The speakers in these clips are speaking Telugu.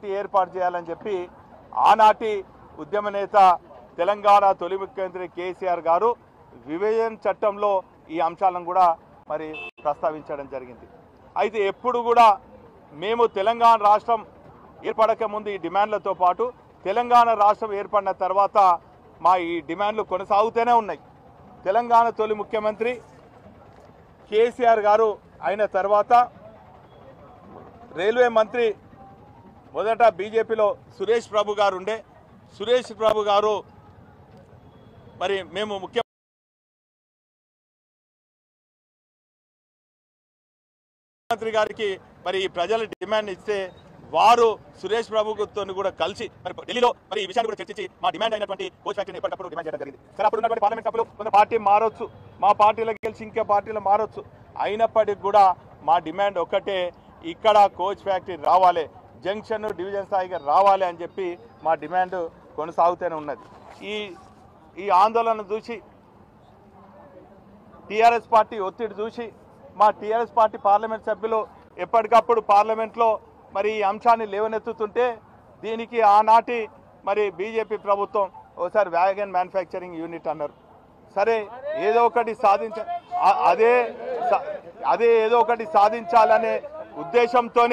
ఫ్యాక్టరీ ఏర్పాటు చేయాలని చెప్పి ఆనాటి ఉద్యమ నేత తెలంగాణ తొలి ముఖ్యమంత్రి కేసీఆర్ గారు విభజన చట్టంలో ఈ అంశాలను కూడా మరి ప్రస్తావించడం జరిగింది. అయితే ఎప్పుడు కూడా మేము తెలంగాణ రాష్ట్రం ఏర్పడక ముందు ఈ డిమాండ్లతో పాటు తెలంగాణ రాష్ట్రం ఏర్పడిన తర్వాత మా ఈ డిమాండ్లు కొనసాగుతూనే ఉన్నాయి. తెలంగాణ తొలి ముఖ్యమంత్రి కేసీఆర్ గారు అయిన తర్వాత రైల్వే మంత్రి మొదట బీజేపీలో సురేష్ ప్రభు గారు ఉండే. సురేష్ ప్రభు గారు మరి మేము ముఖ్యమంత్రి గారికి మరి ఈ ప్రజల డిమాండ్ ఇస్తే వారు సురేష్ ప్రభుతో కూడా కలిసి మరి ఢిల్లీలో మరి ఈ విషయాన్ని కూడా చర్చించి మా డిమాండ్ అయినటువంటి కోచ్ ఫ్యాక్టరీని ఎప్పటికప్పుడు డిమాండ్ చేయడం జరిగింది. సరే అప్పుడు ఉన్నటువంటి పార్లమెంట్ సభ్యులు కొంత పార్టీ మారొచ్చు, మా పార్టీలోకి గెలిచి ఇంకే పార్టీలో మారొచ్చు, అయినప్పటికీ కూడా మా డిమాండ్ ఒక్కటే, ఇక్కడ కోచ్ ఫ్యాక్టరీ రావాలి, జంక్షన్ డివిజన్ స్థాయిగా రావాలి అని చెప్పి మా డిమాండ్ కొనసాగుతూనే ఉన్నది. ఈ ఆందోళన చూసి టీఆర్ఎస్ పార్టీ ఒత్తిడి చూసి మా టీఆర్ఎస్ పార్టీ పార్లమెంట్ సభ్యులు ఎప్పటికప్పుడు పార్లమెంట్లో మరి ఈ అంశాన్ని లేవనెత్తుతుంటే దీనికి ఆనాటి మరి బీజేపీ ప్రభుత్వం ఒకసారి వ్యాగన్ మ్యానుఫ్యాక్చరింగ్ యూనిట్ అన్నారు. సరే ఏదో ఒకటి అదే ఏదో ఒకటి సాధించాలనే ఉద్దేశంతో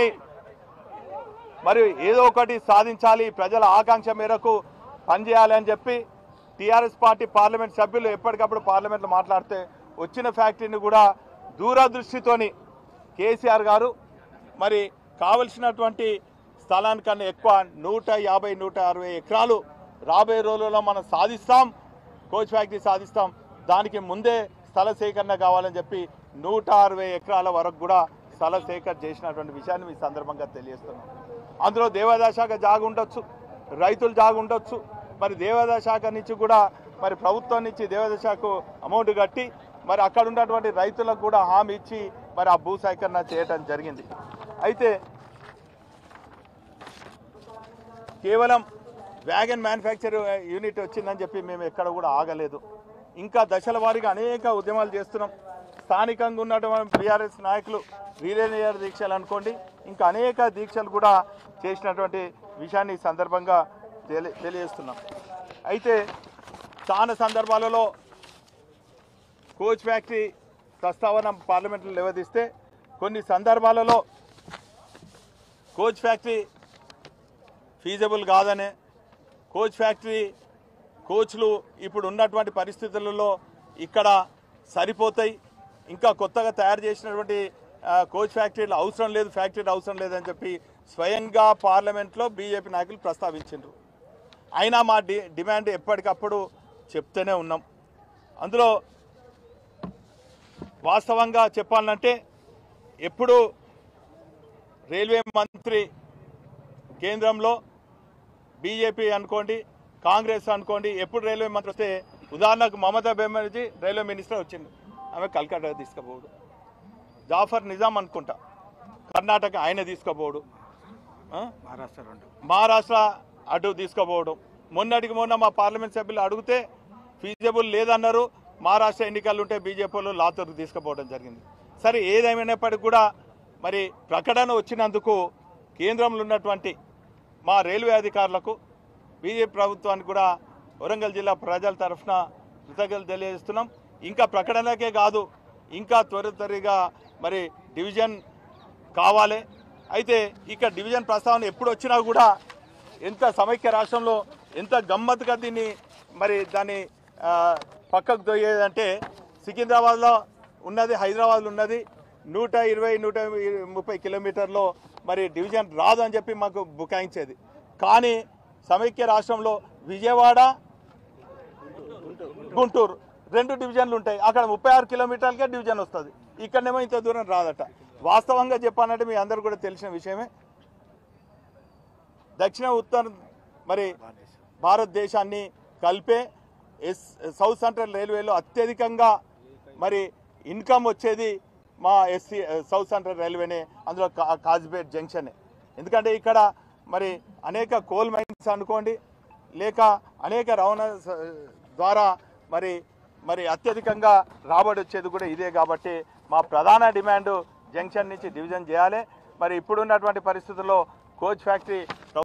మరి ఏదో ఒకటి సాధించాలి, ప్రజల ఆకాంక్ష మేరకు పనిచేయాలి అని చెప్పి టీఆర్ఎస్ పార్టీ పార్లమెంట్ సభ్యులు ఎప్పటికప్పుడు పార్లమెంట్లో మాట్లాడితే వచ్చిన ఫ్యాక్టరీని కూడా దూరదృష్టితోని కేసీఆర్ గారు మరి కావలసినటువంటి స్థలానికన్నా ఎక్కువ 150-160 ఎకరాలు రాబోయే రోజుల్లో మనం సాధిస్తాం, కోచ్ ఫ్యాక్టరీ సాధిస్తాం, దానికి ముందే స్థల సేకరణ కావాలని చెప్పి 160 ఎకరాల వరకు కూడా స్థల సేకరణ చేసినటువంటి విషయాన్ని మీ సందర్భంగా తెలియజేస్తున్నాం. అందులో దేవాదాయ శాఖ జాగు ఉండొచ్చు, రైతులు జాగు ఉండొచ్చు, మరి దేవాదాయ శాఖ నుంచి కూడా మరి ప్రభుత్వం నుంచి దేవాదాయ శాఖకు అమౌంట్ కట్టి మరి అక్కడ ఉన్నటువంటి రైతులకు కూడా హామీ ఇచ్చి మరి ఆ భూ సేకరణ చేయడం జరిగింది. అయితే కేవలం వ్యాగన్ మ్యానుఫ్యాక్చర్ యూనిట్ వచ్చిందని చెప్పి మేము ఎక్కడ కూడా ఆగలేదు, ఇంకా దశల వారీగా అనేక ఉద్యమాలు చేస్తున్నాం. స్థానికంగా ఉన్నటువంటి బీఆర్ఎస్ నాయకులు రిలే దీక్షలు అనుకోండి, ఇంకా అనేక దీక్షలు కూడా చేసినటువంటి విషయాన్ని ఈ సందర్భంగా తెలియజేస్తున్నాం. అయితే చాలా సందర్భాలలో కోచ్ ఫ్యాక్టరీ ప్రస్తావన పార్లమెంట్లో లేవదీస్తే కొన్ని సందర్భాలలో కోచ్ ఫ్యాక్టరీ ఫీజబుల్ కాదనే, కోచ్ ఫ్యాక్టరీ కోచ్లు ఇప్పుడు ఉన్నటువంటి పరిస్థితులలో ఇక్కడ సరిపోతాయి, ఇంకా కొత్తగా తయారు చేసినటువంటి కోచ్ ఫ్యాక్టరీలు అవసరం లేదు, ఫ్యాక్టరీలు అవసరం లేదని చెప్పి స్వయంగా పార్లమెంట్లో బీజేపీ నాయకులు ప్రస్తావించారు. అయినా మా డిమాండ్ ఎప్పటికప్పుడు చెప్తూనే ఉన్నాం. అందులో వాస్తవంగా చెప్పాలంటే ఎప్పుడు రైల్వే మంత్రి కేంద్రంలో బీజేపీ అనుకోండి, కాంగ్రెస్ అనుకోండి, ఎప్పుడు రైల్వే మంత్రి వస్తే ఉదాహరణకు మమతా బెనర్జీ రైల్వే మినిస్టర్ వచ్చింది, ఆమె కల్కట్టా తీసుకుపోడు, జాఫర్ నిజాం అనుకుంటా కర్ణాటక ఆయన తీసుకుపోడు, మహారాష్ట్ర అటు తీసుకుపోవడం. మొన్నటికి మొన్న మా పార్లమెంట్ సభ్యులు అడిగితే ఫీజబుల్ లేదన్నారు, మహారాష్ట్ర ఎన్నికలు ఉంటే బీజేపీలో లాతూర్కు తీసుకుపోవడం జరిగింది. సరే ఏదేమైనప్పటికీ కూడా మరి ప్రకటన వచ్చినందుకు కేంద్రంలో ఉన్నటువంటి మా రైల్వే అధికారులకు బీజేపీ ప్రభుత్వానికి కూడా వరంగల్ జిల్లా ప్రజల తరఫున కృతజ్ఞతలు తెలియజేస్తున్నాం. ఇంకా ప్రకటనకే కాదు, ఇంకా త్వరితగా మరి డివిజన్ కావాలి. అయితే ఇక్కడ డివిజన్ ప్రస్తావన ఎప్పుడు వచ్చినా కూడా ఎంత సమైక్య రాష్ట్రంలో ఎంత గమ్మత్తుగా దీన్ని మరి దాన్ని పక్కకు దొయ్యేదంటే సికింద్రాబాద్లో ఉన్నది, హైదరాబాద్లో ఉన్నది 120-130 కిలోమీటర్లో మరి డివిజన్ రాదు అని చెప్పి మాకు బుకాయించేది. కానీ సమైక్య రాష్ట్రంలో విజయవాడ, గుంటూరు 2 డివిజన్లు ఉంటాయి, అక్కడ 36 కిలోమీటర్లకే డివిజన్ వస్తుంది, ఇక్కడనేమో ఇంత దూరం రాదట. వాస్తవంగా చెప్పాలంటే మీ అందరూ కూడా తెలిసిన విషయమే. దక్షిణ ఉత్తర మరి భారతదేశాన్ని కలిపే సౌత్ సెంట్రల్ రైల్వేలో అత్యధికంగా మరి ఇన్కమ్ వచ్చేది మా సౌత్ సెంట్రల్ రైల్వేనే, అందులో కాజ్పేట్ జంక్షనే. ఎందుకంటే ఇక్కడ మరి అనేక కోల్ మైన్స్ అనుకోండి, లేక అనేక రవాణా ద్వారా మరి మరి అత్యధికంగా రాబడి వచ్చేది కూడా ఇదే. కాబట్టి మా ప్రధాన డిమాండ్ జంక్షన్ నుంచి డివిజన్ చేయాలి. మరి ఇప్పుడున్నటువంటి పరిస్థితుల్లో కోచ్ ఫ్యాక్టరీ